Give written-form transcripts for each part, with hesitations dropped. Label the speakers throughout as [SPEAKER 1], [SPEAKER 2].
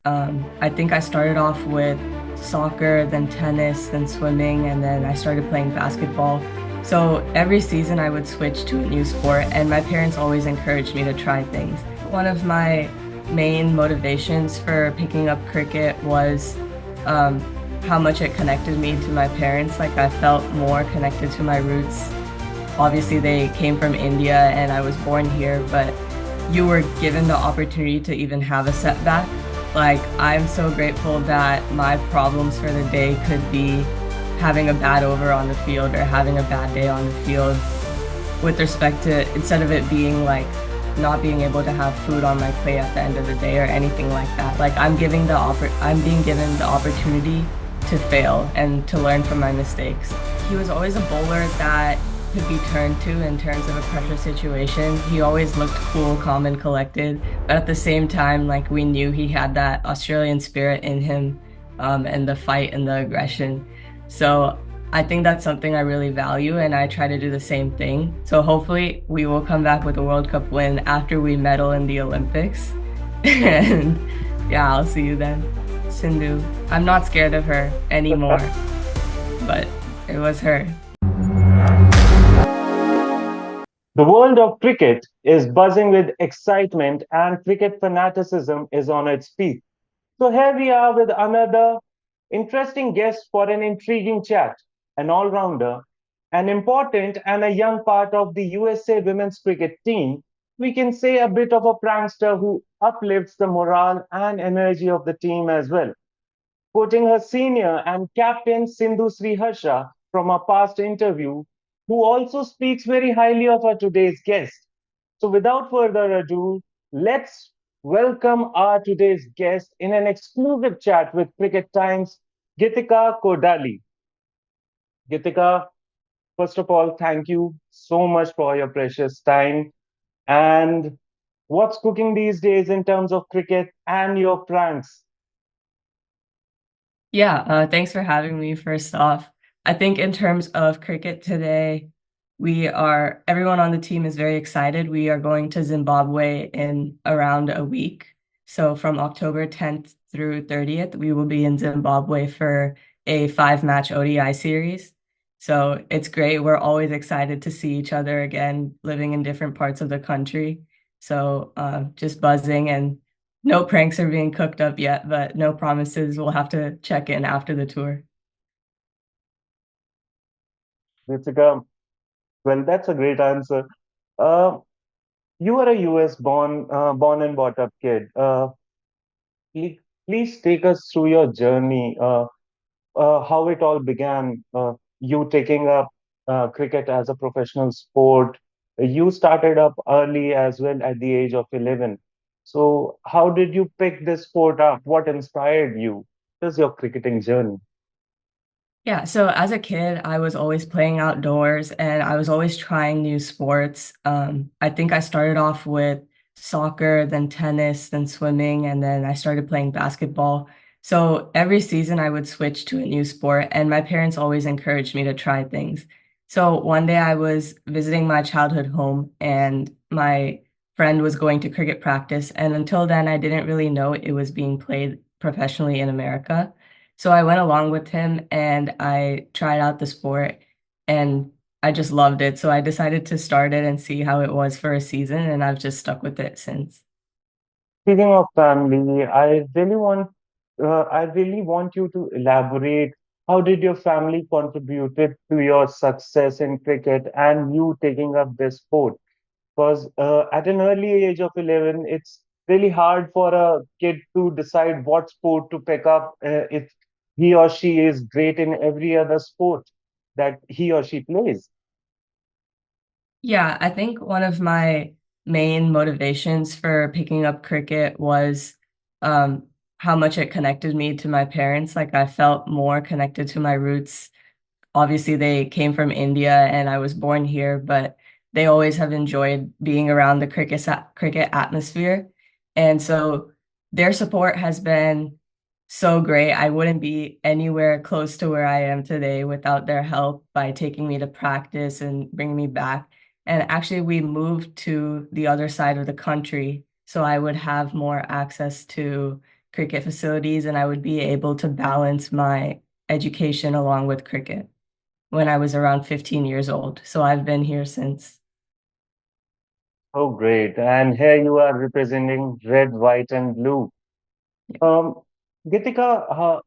[SPEAKER 1] I think I started off with soccer, then tennis, then swimming, and then I started playing basketball. So every season I would switch to a new sport, and my parents always encouraged me to try things. One of my main motivations for picking up cricket was um, how much it connected me to my parents. Like I felt more connected to my roots. Obviously, they came from India and I was born here, but you were given the opportunity to even have a setback. Like, I'm so grateful that my problems for the day could be having a bad over on the field or having a bad day on the field with respect to instead of it being like not being able to have food on my plate at the end of the day or anything like that. Like I'm being given the opportunity to fail and to learn from my mistakes. He was always a bowler that could be turned to in terms of a pressure situation. He always looked cool, calm, and collected, but at the same time, like we knew he had that Australian spirit in him, and the fight and the aggression. So I think that's something I really value, and I try to do the same thing. So hopefully, we will come back with a World Cup win after we medal in the Olympics. And yeah, I'll see you then. Sindhu. I'm not scared of her anymore, but it was her.
[SPEAKER 2] The world of cricket is buzzing with excitement and cricket fanaticism is on its peak. So here we are with another interesting guest for an intriguing chat, an all-rounder, an important and a young part of the USA women's cricket team. We can say a bit of a prankster who uplifts the morale and energy of the team as well. Quoting her senior and captain Sindhu Sriharsha from our past interview, who also speaks very highly of our today's guest. So, without further ado, let's welcome our today's guest in an exclusive chat with Cricket Times, Geetika Kodali. Geetika, first of all, thank you so much for your precious time. And what's cooking these days in terms of cricket and your pranks?
[SPEAKER 1] Yeah, thanks for having me first off. I think in terms of cricket today, everyone on the team is very excited. We are going to Zimbabwe in around a week. So from October 10th through 30th, we will be in Zimbabwe for a five-match ODI series. So it's great. We're always excited to see each other again, living in different parts of the country. So just buzzing and no pranks are being cooked up yet, but no promises. We'll have to check in after the tour.
[SPEAKER 2] Geetika, well, that's a great answer. Uh, you are a US born and brought up kid. Please take us through your journey, how it all began, you taking up cricket as a professional sport. You started up early as well at the age of 11. So, how did you pick this sport up? What inspired you? What is your cricketing journey?
[SPEAKER 1] Yeah, so as a kid, I was always playing outdoors and I was always trying new sports. I think I started off with soccer, then tennis, then swimming, and then I started playing basketball. So every season I would switch to a new sport, and my parents always encouraged me to try things. So one day I was visiting my childhood home and my friend was going to cricket practice, and until then I didn't really know it was being played professionally in America. So I went along with him and I tried out the sport and I just loved it. So I decided to start it and see how it was for a season, and I've just stuck with it since.
[SPEAKER 2] Speaking of family, I really want you to elaborate. How did your family contributed to your success in cricket and you taking up this sport? Because at an early age of 11, it's really hard for a kid to decide what sport to pick up if he or she is great in every other sport that he or she plays.
[SPEAKER 1] Yeah, I think one of my main motivations for picking up cricket was how much it connected me to my parents. Like I felt more connected to my roots. Obviously, they came from India and I was born here, but they always have enjoyed being around the cricket atmosphere. And so their support has been so great. I wouldn't be anywhere close to where I am today without their help by taking me to practice and bringing me back. And actually, we moved to the other side of the country, so I would have more access to cricket facilities, and I would be able to balance my education along with cricket when I was around 15 years old. So I've been here since.
[SPEAKER 2] Oh, great. And here you are representing red, white, and blue. Um, Geetika,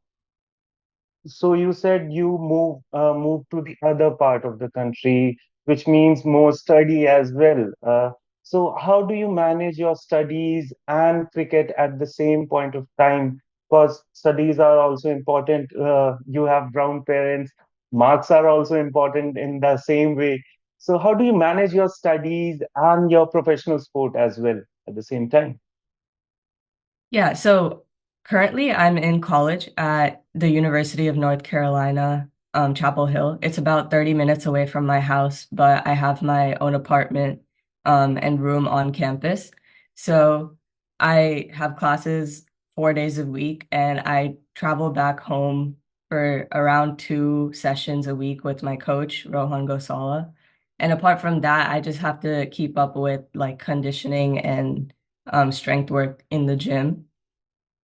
[SPEAKER 2] so you said you moved to the other part of the country, which means more study as well. So how do you manage your studies and cricket at the same point of time? Because studies are also important. You have brown parents. Marks are also important in the same way. So how do you manage your studies and your professional sport as well at the same time?
[SPEAKER 1] Yeah, so currently I'm in college at the University of North Carolina, Chapel Hill. It's about 30 minutes away from my house, but I have my own apartment, and room on campus. So I have classes 4 days a week, and I travel back home for around 2 sessions a week with my coach, Rohan Gosala. And apart from that, I just have to keep up with like conditioning and strength work in the gym.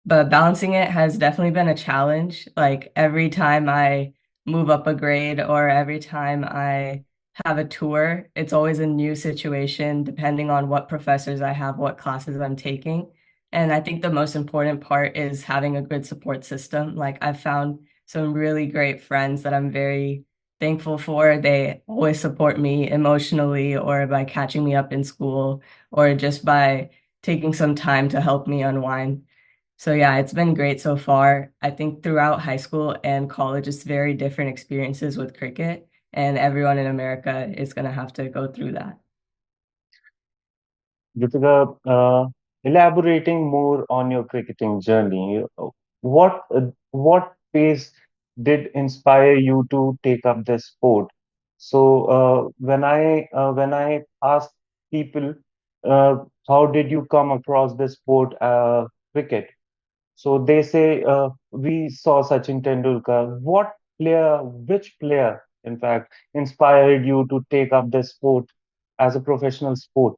[SPEAKER 1] But balancing it has definitely been a challenge. Like every time I move up a grade or every time I have a tour, it's always a new situation depending on what professors I have, what classes I'm taking. And I think the most important part is having a good support system. Like I've found some really great friends that I'm very thankful for. They always support me emotionally or by catching me up in school or just by taking some time to help me unwind. So yeah, it's been great so far. I think throughout high school and college, it's very different experiences with cricket, and everyone in America is going to have to go through that.
[SPEAKER 2] Geetika, elaborating more on your cricketing journey, what phase did inspire you to take up this sport? So when I ask people, how did you come across this sport, cricket? So they say, we saw Sachin Tendulkar. Which player, in fact, inspired you to take up this sport as a professional sport?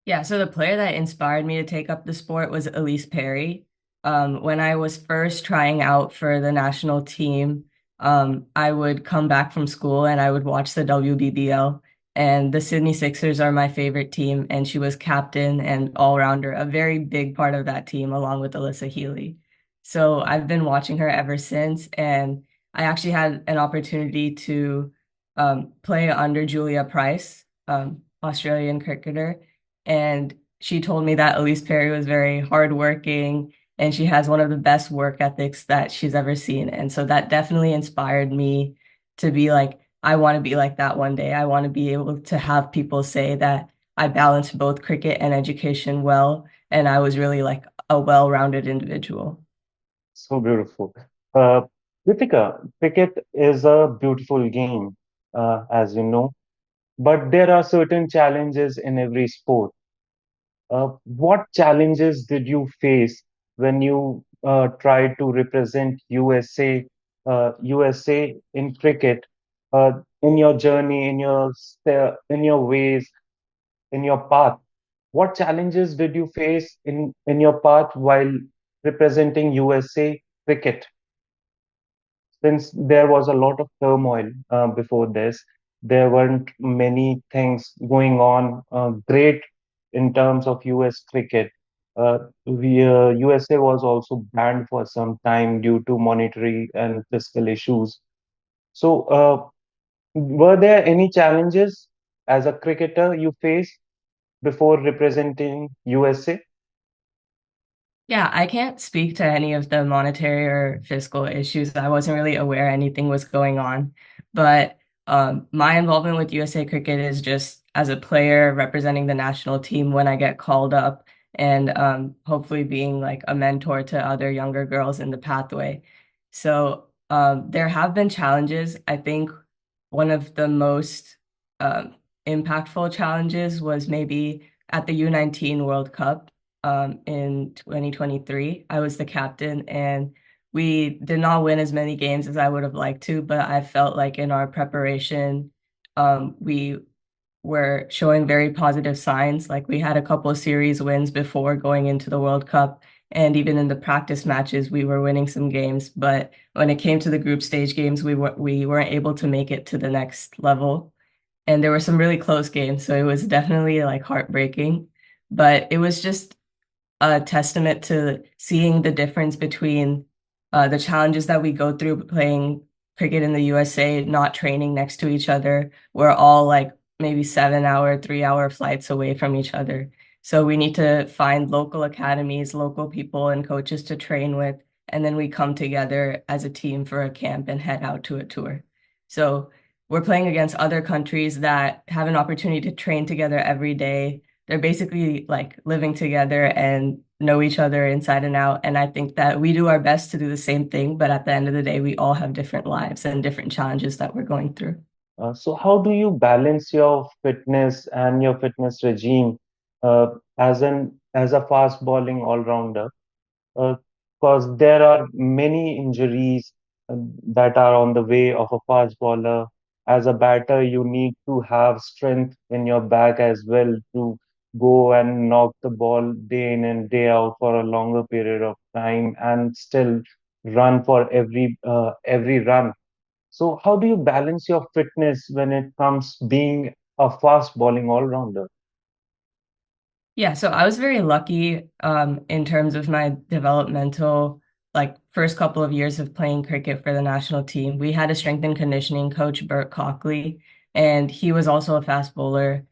[SPEAKER 1] Yeah, so the player that inspired me to take up the sport was Ellyse Perry. When I was first trying out for the national team, I would come back from school and I would watch the WBBL. And the Sydney Sixers are my favorite team, and she was captain and all-rounder, a very big part of that team, along with Alyssa Healy. So I've been watching her ever since, and I actually had an opportunity to play under Julia Price, Australian cricketer. And she told me that Ellyse Perry was very hardworking and she has one of the best work ethics that she's ever seen. And so that definitely inspired me to be like, I want to be like that one day. I want to be able to have people say that I balanced both cricket and education well. And I was really like a well-rounded individual.
[SPEAKER 2] So beautiful. Uh, Ritika, cricket is a beautiful game, as you know, but there are certain challenges in every sport. What challenges did you face when you tried to represent USA in cricket, in your journey, in your ways, in your path? What challenges did you face in your path while representing USA cricket? Since there was a lot of turmoil before this, there weren't many things going on great in terms of US cricket. USA was also banned for some time due to monetary and fiscal issues. So, were there any challenges as a cricketer you faced before representing USA?
[SPEAKER 1] Yeah, I can't speak to any of the monetary or fiscal issues. I wasn't really aware anything was going on. But my involvement with USA Cricket is just as a player representing the national team when I get called up and hopefully being like a mentor to other younger girls in the pathway. So there have been challenges. I think one of the most um, impactful challenges was maybe at the U19 World Cup in 2023. I was the captain, and we did not win as many games as I would have liked to, but I felt like in our preparation, we were showing very positive signs. Like we had a couple of series wins before going into the World Cup, And even in the practice matches, we were winning some games. But when it came to the group stage games, we weren't able to make it to the next level. And there were some really close games, so it was definitely like heartbreaking. But it was just a testament to seeing the difference between the challenges that we go through playing cricket in the USA, not training next to each other. We're all like maybe 7 hour, 3 hour flights away from each other. So we need to find local academies, local people and coaches to train with, and then we come together as a team for a camp and head out to a tour. So we're playing against other countries that have an opportunity to train together every day. They're basically like living together and know each other inside and out. And I think that we do our best to do the same thing, but at the end of the day, we all have different lives and different challenges that we're going through.
[SPEAKER 2] So how do you balance your fitness and your fitness regime as a fast bowling all-rounder? Because there are many injuries that are on the way of a fast bowler. As a batter, you need to have strength in your back as well to go and knock the ball day in and day out for a longer period of time and still run for every run. So how do you balance your fitness when it comes being a fast bowling all-rounder?
[SPEAKER 1] Yeah, so I was very lucky in terms of my developmental, like first couple of years of playing cricket for the national team. We had a strength and conditioning coach, Bert Cockley, and he was also a fast bowler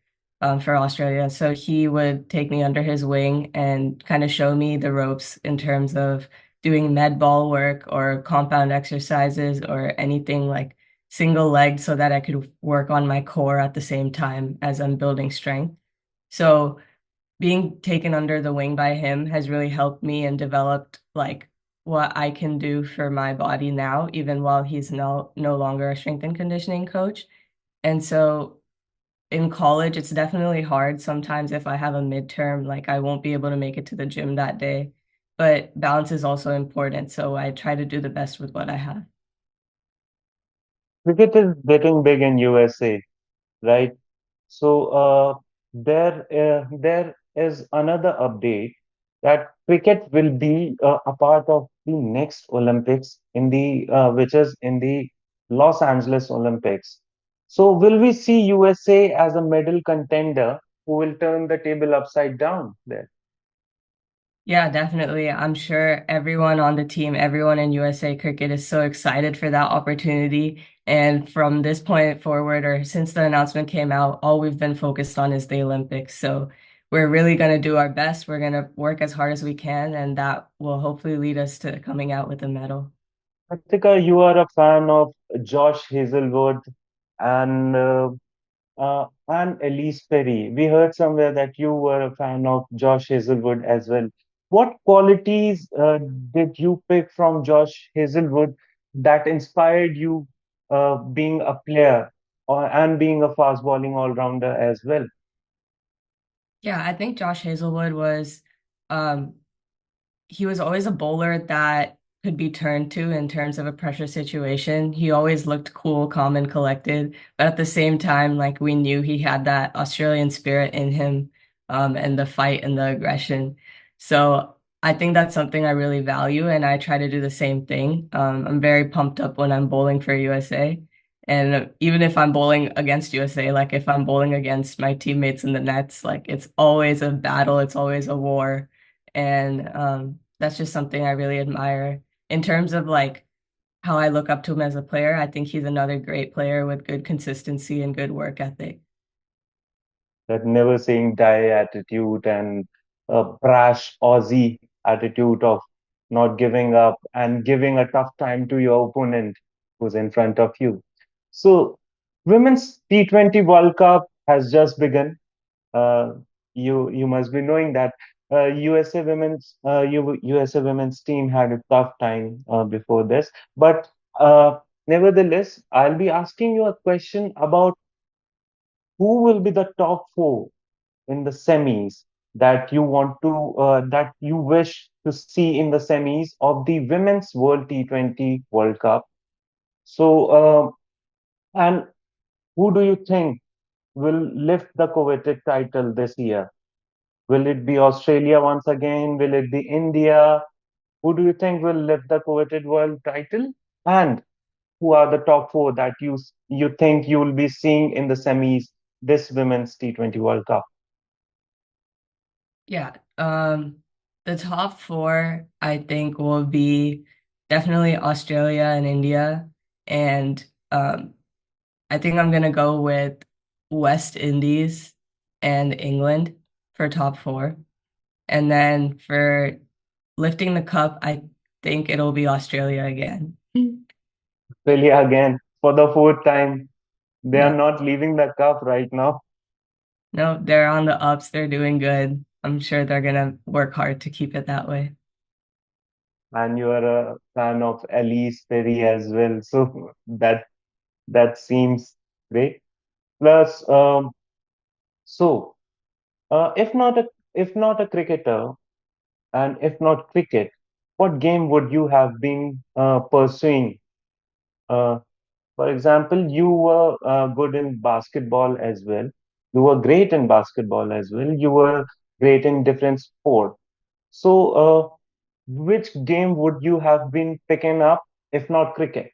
[SPEAKER 1] for Australia. So he would take me under his wing and kind of show me the ropes in terms of doing med ball work or compound exercises or anything like single leg so that I could work on my core at the same time as I'm building strength. So being taken under the wing by him has really helped me and developed like what I can do for my body now, even while he's no longer a strength and conditioning coach. And so in college, it's definitely hard. Sometimes if I have a midterm, like I won't be able to make it to the gym that day. But balance is also important. So I try to do the best with what I have.
[SPEAKER 2] Cricket is getting big in USA, right? So there is another update that cricket will be a part of the next Olympics in the which is in the Los Angeles Olympics. So will we see USA as a medal contender who will turn the table upside down there?
[SPEAKER 1] Yeah, definitely. I'm sure everyone on the team, everyone in USA Cricket is so excited for that opportunity. And from this point forward, or since the announcement came out, all we've been focused on is the Olympics. So we're really going to do our best. We're going to work as hard as we can, and that will hopefully lead us to coming out with a medal.
[SPEAKER 2] Ritika, you are a fan of Josh Hazelwood and Ellyse Perry. We heard somewhere that you were a fan of Josh Hazelwood as well. What qualities did you pick from Josh Hazelwood that inspired you being a player and being a fast bowling all-rounder as well?
[SPEAKER 1] Yeah, I think Josh Hazelwood was um, he was always a bowler that could be turned to in terms of a pressure situation. He always looked cool, calm, and collected. But at the same time, like we knew he had that Australian spirit in him, and the fight and the aggression. So I think that's something I really value, and I try to do the same thing. I'm very pumped up when I'm bowling for USA. And even if I'm bowling against USA, like if I'm bowling against my teammates in the nets, like it's always a battle, it's always a war. And that's just something I really admire. In terms of like how I look up to him as a player, I think he's another great player with good consistency and good work ethic.
[SPEAKER 2] That never saying die attitude and a brash Aussie attitude of not giving up and giving a tough time to your opponent who's in front of you. So, Women's T20 World Cup has just begun. Uh, you must be knowing that USA women's team had a tough time before this, but nevertheless, I'll be asking you a question about who will be the top four in the semis that you wish to see in the semis of the Women's World T20 World Cup. So, and who do you think will lift the coveted title this year? Will it be Australia once again? Will it be India? Who do you think will lift the coveted world title? And who are the top four that you think you will be seeing in the semis this Women's T20 World Cup?
[SPEAKER 1] Yeah, the top four I think will be definitely Australia and India, and I think I'm gonna go with West Indies and England for top four. And then for lifting the cup, I think it'll be Australia again.
[SPEAKER 2] Australia again for the fourth time. They are
[SPEAKER 1] Yeah.
[SPEAKER 2] not leaving the cup right now.
[SPEAKER 1] No, they're on the ups. They're doing good. I'm sure they're gonna work hard to keep it that way.
[SPEAKER 2] And you are a fan of Ellyse as well. So that seems great. Plus, so if not a cricketer and if not cricket, what game would you have been pursuing? Uh, for example, you were good in basketball as well. You were great in basketball as well. You were great in different sport. So, which game would you have been picking up if not cricket?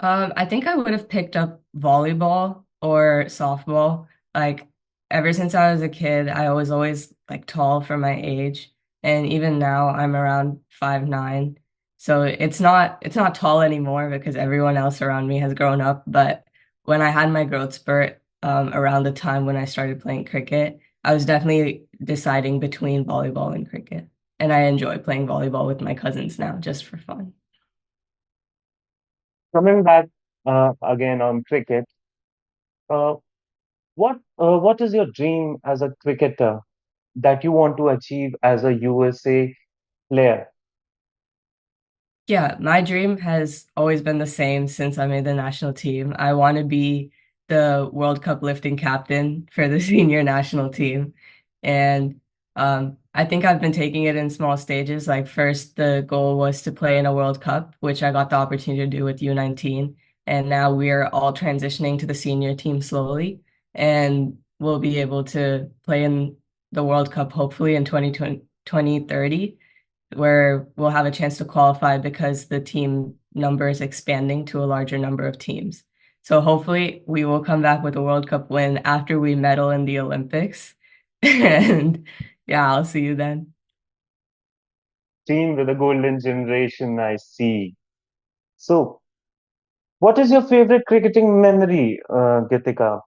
[SPEAKER 1] I think I would have picked up volleyball or softball. Like ever since I was a kid, I was always like tall for my age. And even now I'm around 5'9". So it's not tall anymore because everyone else around me has grown up. But when I had my growth spurt, around the time when I started playing cricket, I was definitely deciding between volleyball and cricket. And I enjoy playing volleyball with my cousins now just for fun.
[SPEAKER 2] Coming back again on cricket, uh, what is your dream as a cricketer that you want to achieve as a USA player?
[SPEAKER 1] Yeah, my dream has always been the same since I made the national team. I want to be the World Cup lifting captain for the senior national team. And I think I've been taking it in small stages. Like first, the goal was to play in a World Cup, which I got the opportunity to do with U19. And now we're all transitioning to the senior team slowly. And we'll be able to play in the World Cup hopefully in 2030 where we'll have a chance to qualify because the team number is expanding to a larger number of teams. So hopefully we will come back with a World Cup win after we medal in the Olympics. And yeah, I'll see you then.
[SPEAKER 2] Team with a golden generation, I see. So, what is your favorite cricketing memory, Geetika?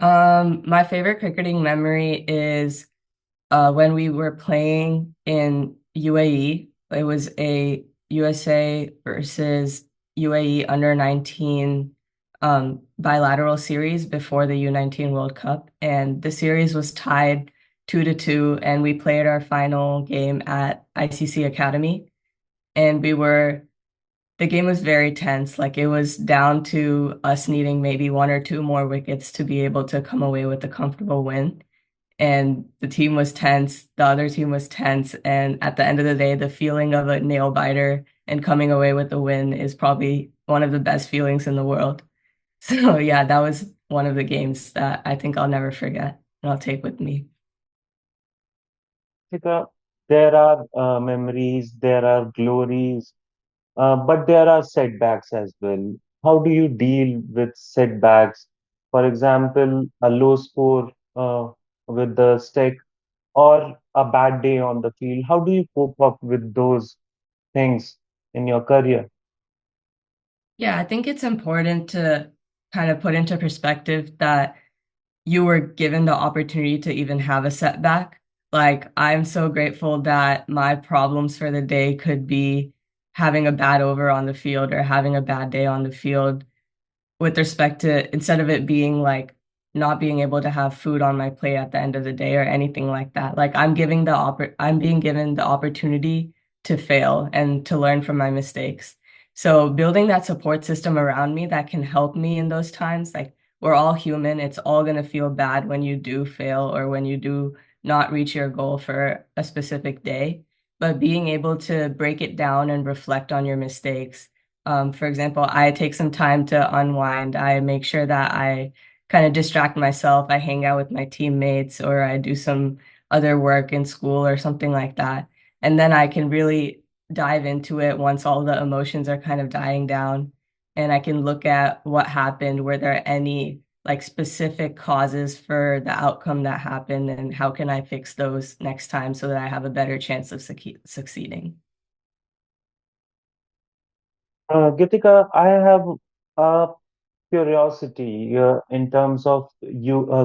[SPEAKER 1] My favorite cricketing memory is when we were playing in UAE. It was a USA versus UAE under 19 bilateral series before the U19 World Cup. And the series was tied 2-2, and we played our final game at ICC Academy. And the game was very tense. Like it was down to us needing maybe one or two more wickets to be able to come away with a comfortable win, and the team was tense, the other team was tense, and at the end of the day, the feeling of a nail biter and coming away with the win is probably one of the best feelings in the world. So yeah, that was one of the games that I think I'll never forget and I'll take with me.
[SPEAKER 2] Geetika, there are memories, there are glories, but there are setbacks as well. How do you deal with setbacks? For example, a low score with the stick or a bad day on the field. How do you cope up with those things in your career?
[SPEAKER 1] Yeah, I think it's important to kind of put into perspective that you were given the opportunity to even have a setback. Like, I'm so grateful that my problems for the day could be having a bad over on the field or having a bad day on the field with respect to instead of it being like not being able to have food on my plate at the end of the day or anything like that. Like I'm being given the opportunity to fail and to learn from my mistakes. So building that support system around me that can help me in those times, like we're all human. It's all going to feel bad when you do fail or when you do not reach your goal for a specific day. But being able to break it down and reflect on your mistakes, for example, I take some time to unwind. I make sure that I kind of distract myself. I hang out with my teammates or I do some other work in school or something like that. And then I can really dive into it once all the emotions are kind of dying down. And I can look at what happened. Were there any like specific causes for the outcome that happened? And how can I fix those next time so that I have a better chance of succeeding?
[SPEAKER 2] Geetika, I have a curiosity in terms of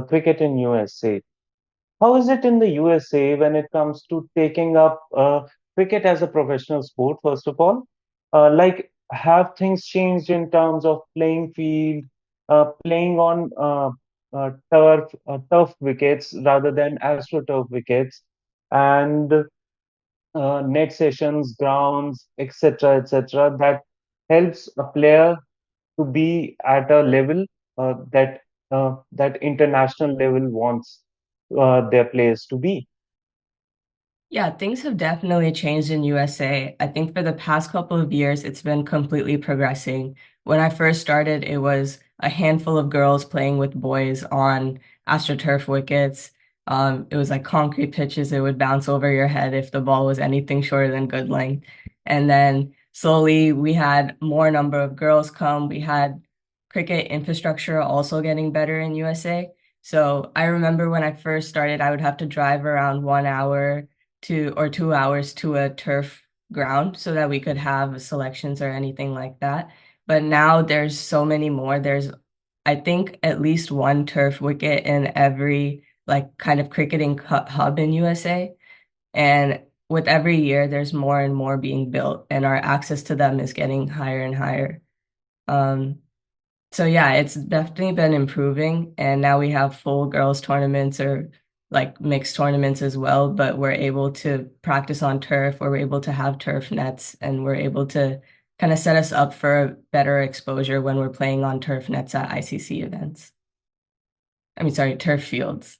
[SPEAKER 2] cricket in USA. How is it in the USA when it comes to taking up cricket as a professional sport, first of all? Have things changed in terms of playing field, playing on turf wickets rather than astroturf wickets, and net sessions, grounds, etc., that helps a player to be at a level that international level wants their players to be.
[SPEAKER 1] Yeah, things have definitely changed in USA. I think for the past couple of years, it's been completely progressing. When I first started, it was a handful of girls playing with boys on AstroTurf wickets. It was like concrete pitches. It would bounce over your head if the ball was anything shorter than good length. And then slowly we had more number of girls come. We had cricket infrastructure also getting better in USA. So I remember when I first started, I would have to drive around 1 hour to or 2 hours to a turf ground so that we could have selections or anything like that. But now there's so many more. There's, I think, at least one turf wicket in every like kind of cricketing hub in USA. And with every year, there's more and more being built, and our access to them is getting higher and higher. Um, so yeah, it's definitely been improving, and now we have full girls tournaments or like mixed tournaments as well, but we're able to practice on turf, or we're able to have turf nets, and we're able to kind of set us up for better exposure when we're playing on turf nets at ICC events. I mean, sorry, turf fields.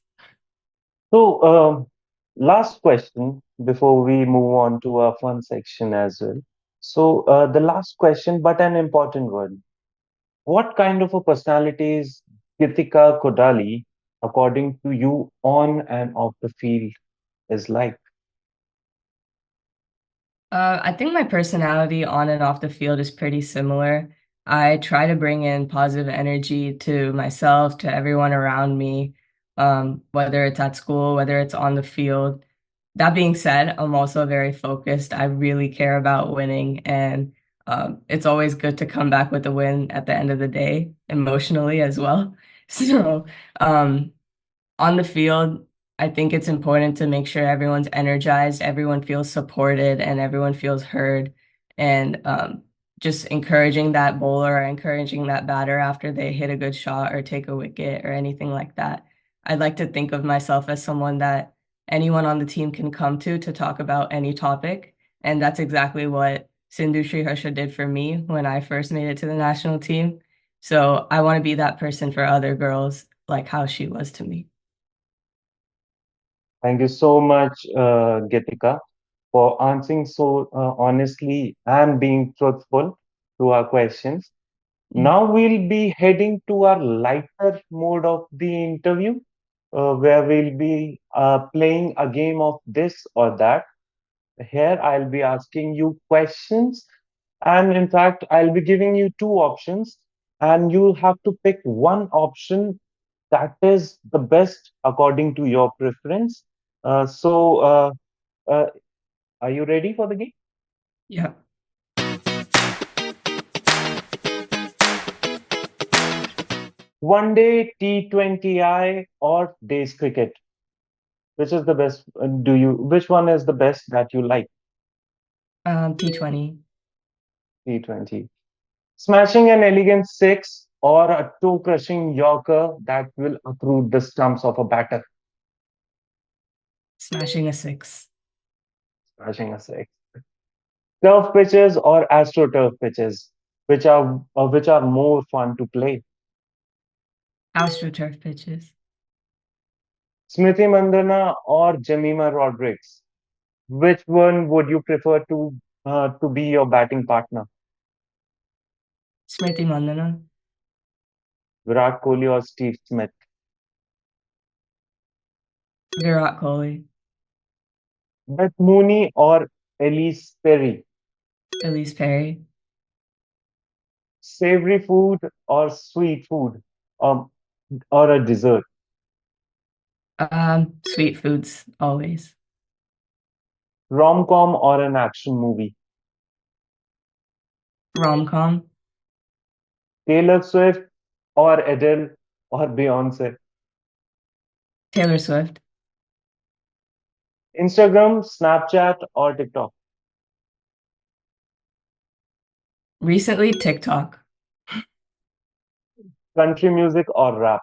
[SPEAKER 2] So, last question before we move on to our fun section as well. So, the last question, but an important one. What kind of a personality is Geetika Kodali, according to you, on and off the field is like?
[SPEAKER 1] I think my personality on and off the field is pretty similar. I try to bring in positive energy to myself, to everyone around me, whether it's at school, whether it's on the field. That being said, I'm also very focused. I really care about winning, and it's always good to come back with a win at the end of the day, emotionally as well. So, um, on the field, I think it's important to make sure everyone's energized, everyone feels supported, and everyone feels heard. And just encouraging that bowler or encouraging that batter after they hit a good shot or take a wicket or anything like that. I'd like to think of myself as someone that anyone on the team can come to talk about any topic. And that's exactly what Sindhu Sriharsha did for me when I first made it to the national team. So I want to be that person for other girls, like how she was to me.
[SPEAKER 2] Thank you so much, Geetika, for answering so honestly and being truthful to our questions.
[SPEAKER 1] Mm.
[SPEAKER 2] Now we'll be heading to our lighter mode of the interview, where we'll be playing a game of this or that. Here, I'll be asking you questions, and in fact, I'll be giving you two options, and you'll have to pick one option that is the best according to your preference. Uh, are you ready for the game?
[SPEAKER 1] Yeah.
[SPEAKER 2] One day T20I or days cricket? Which is the best? Which one is the best that you like?
[SPEAKER 1] T20.
[SPEAKER 2] T20. Smashing an elegant six or a toe-crushing yorker that will uproot the stumps of a batter.
[SPEAKER 1] Smashing a six.
[SPEAKER 2] Smashing a six. Turf pitches or astroturf pitches, which are more fun to play.
[SPEAKER 1] AstroTurf pitches.
[SPEAKER 2] Smriti Mandana or Jemima Rodrigues. Which one would you prefer to be your batting partner?
[SPEAKER 1] Smriti Mandana.
[SPEAKER 2] Virat Kohli or Steve Smith?
[SPEAKER 1] Virat Kohli,
[SPEAKER 2] Beth Mooney or Ellyse Perry?
[SPEAKER 1] Ellyse Perry,
[SPEAKER 2] Savory food or sweet food? Um, or a dessert?
[SPEAKER 1] sweet foods always.
[SPEAKER 2] Rom-com or an action movie?
[SPEAKER 1] Rom-com,
[SPEAKER 2] Taylor Swift or Adele or Beyonce?
[SPEAKER 1] Taylor Swift,
[SPEAKER 2] Instagram, Snapchat or TikTok?
[SPEAKER 1] recently TikTok.
[SPEAKER 2] Country music or rap?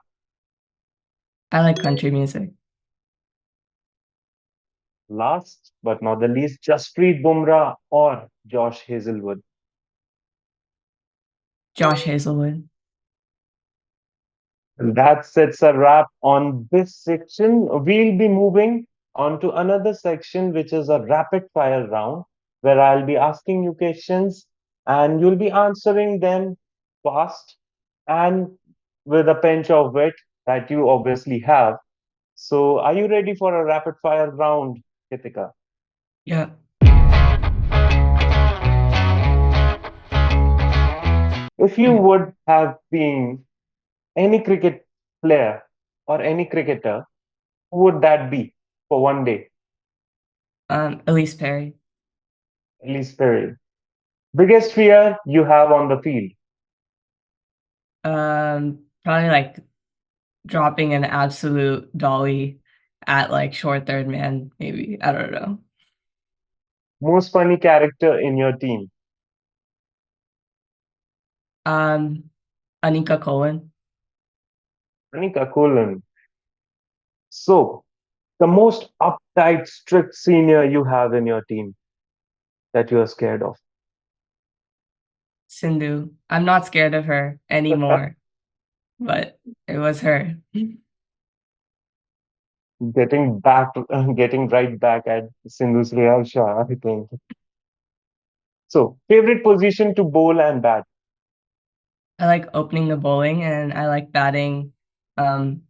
[SPEAKER 1] I like country music.
[SPEAKER 2] Last but not the least, Jasprit Bumrah or Josh Hazelwood?
[SPEAKER 1] Josh Hazelwood.
[SPEAKER 2] That sets a wrap on this section. We'll be moving on to another section, which is a rapid fire round, where I'll be asking you questions and you'll be answering them fast and with a pinch of wit that you obviously have. So, are you ready for a rapid fire round, Kitika?
[SPEAKER 1] Yeah.
[SPEAKER 2] If you
[SPEAKER 1] Okay.
[SPEAKER 2] would have been any cricket player or any cricketer, who would that be for one day?
[SPEAKER 1] Ellyse Perry.
[SPEAKER 2] Ellyse Perry. Biggest fear you have on the field.
[SPEAKER 1] Probably like dropping an absolute dolly at like short third man, maybe. I don't know.
[SPEAKER 2] Most funny character in your team.
[SPEAKER 1] Um, Anika Cohen,
[SPEAKER 2] Anika Kolan. So, the most uptight, strict senior you have in your team that you are scared of.
[SPEAKER 1] Sindhu. I'm not scared of her anymore, but it was her.
[SPEAKER 2] Getting back, getting right back at Sindhu's Real Shah, I think. So, favorite position to bowl and bat.
[SPEAKER 1] I like opening the bowling and I like batting um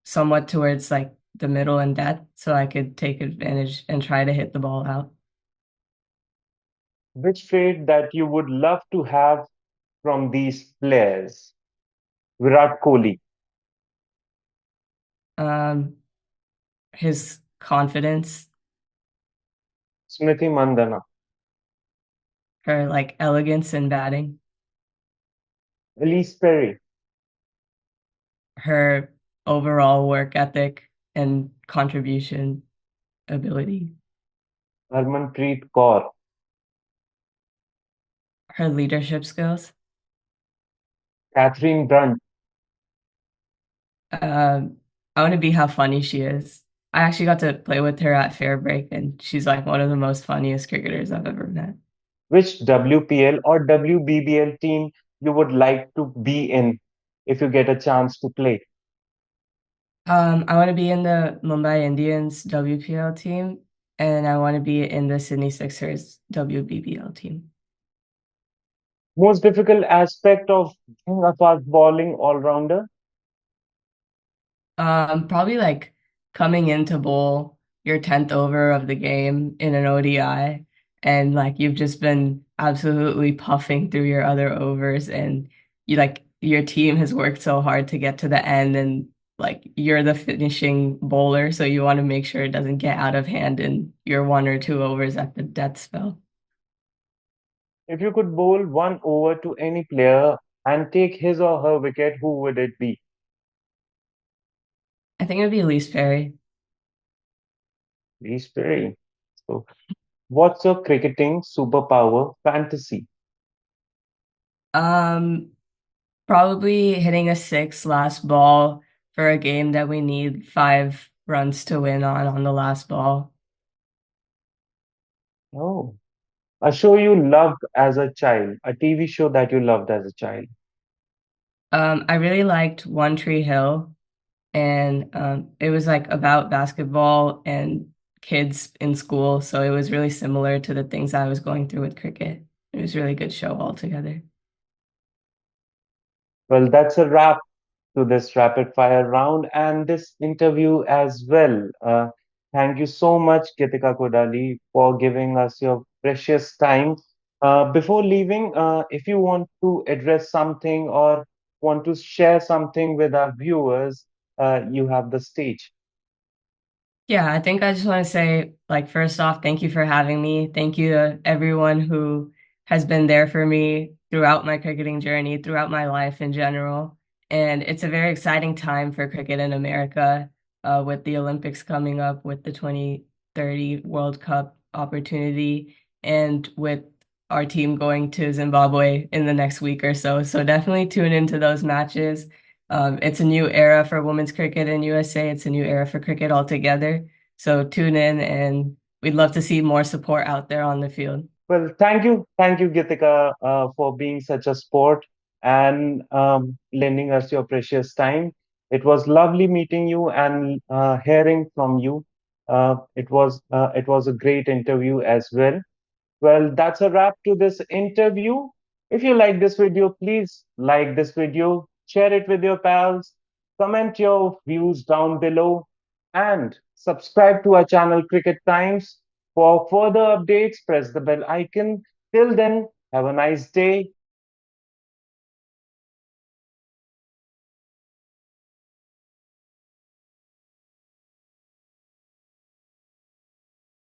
[SPEAKER 1] somewhat towards like the middle and death so I could take advantage and try to hit the ball out.
[SPEAKER 2] Which trait that you would love to have from these players? Virat Kohli,
[SPEAKER 1] Um, his confidence,
[SPEAKER 2] Smriti Mandana,
[SPEAKER 1] her like elegance in batting,
[SPEAKER 2] Ellyse Perry,
[SPEAKER 1] her overall work ethic and contribution ability,
[SPEAKER 2] Harmanpreet Kaur,
[SPEAKER 1] her leadership skills.
[SPEAKER 2] Catherine Brunt.
[SPEAKER 1] I want to be how funny she is. I actually got to play with her at Fair Break, and she's like one of the most funniest cricketers I've ever met.
[SPEAKER 2] Which WPL or WBBL team you would like to be in if you get a chance to play?
[SPEAKER 1] I want to be in the Mumbai Indians WPL team, and I want to be in the Sydney Sixers WBBL team.
[SPEAKER 2] Most difficult aspect of being a fast bowling all-rounder?
[SPEAKER 1] Probably like coming into bowl your 10th over of the game in an ODI, and like you've just been absolutely puffing through your other overs, and you like your team has worked so hard to get to the end, and like you're the finishing bowler, so you want to make sure it doesn't get out of hand in your 1 or 2 overs at the death spell.
[SPEAKER 2] If you could bowl one over to any player and take his or her wicket, who would it be?
[SPEAKER 1] I think it'd be Ellyse Perry.
[SPEAKER 2] Ellyse Perry. So, what's your cricketing superpower fantasy?
[SPEAKER 1] Um, Probably hitting a six last ball for a game that we need 5 runs to win on the last ball.
[SPEAKER 2] Oh, a show you loved as a child, a TV show that you loved as a child.
[SPEAKER 1] I really liked One Tree Hill, and it was like about basketball and kids in school, so it was really similar to the things I was going through with cricket. It was a really good show altogether.
[SPEAKER 2] Well, that's a wrap to this rapid fire round and this interview as well. Thank you so much, Geetika Kodali, for giving us your precious time. Before leaving, if you want to address something or want to share something with our viewers, you have the stage.
[SPEAKER 1] Yeah, I think I just want to say, like, first off, thank you for having me. Thank you to everyone who has been there for me throughout my cricketing journey, throughout my life in general. And it's a very exciting time for cricket in America, with the Olympics coming up, with the 2030 World Cup opportunity, and with our team going to Zimbabwe in the next week or so. So definitely tune into those matches. It's a new era for women's cricket in USA. It's a new era for cricket altogether. So tune in, and we'd love to see more support out there on the field.
[SPEAKER 2] Well, thank you, Gitika, for being such a sport and lending us your precious time. It was lovely meeting you and hearing from you. It was a great interview as well. Well, that's a wrap to this interview. If you like this video, please like this video, share it with your pals, comment your views down below, and subscribe to our channel Cricket Times. For further updates, press the bell icon. Till then, have a nice day.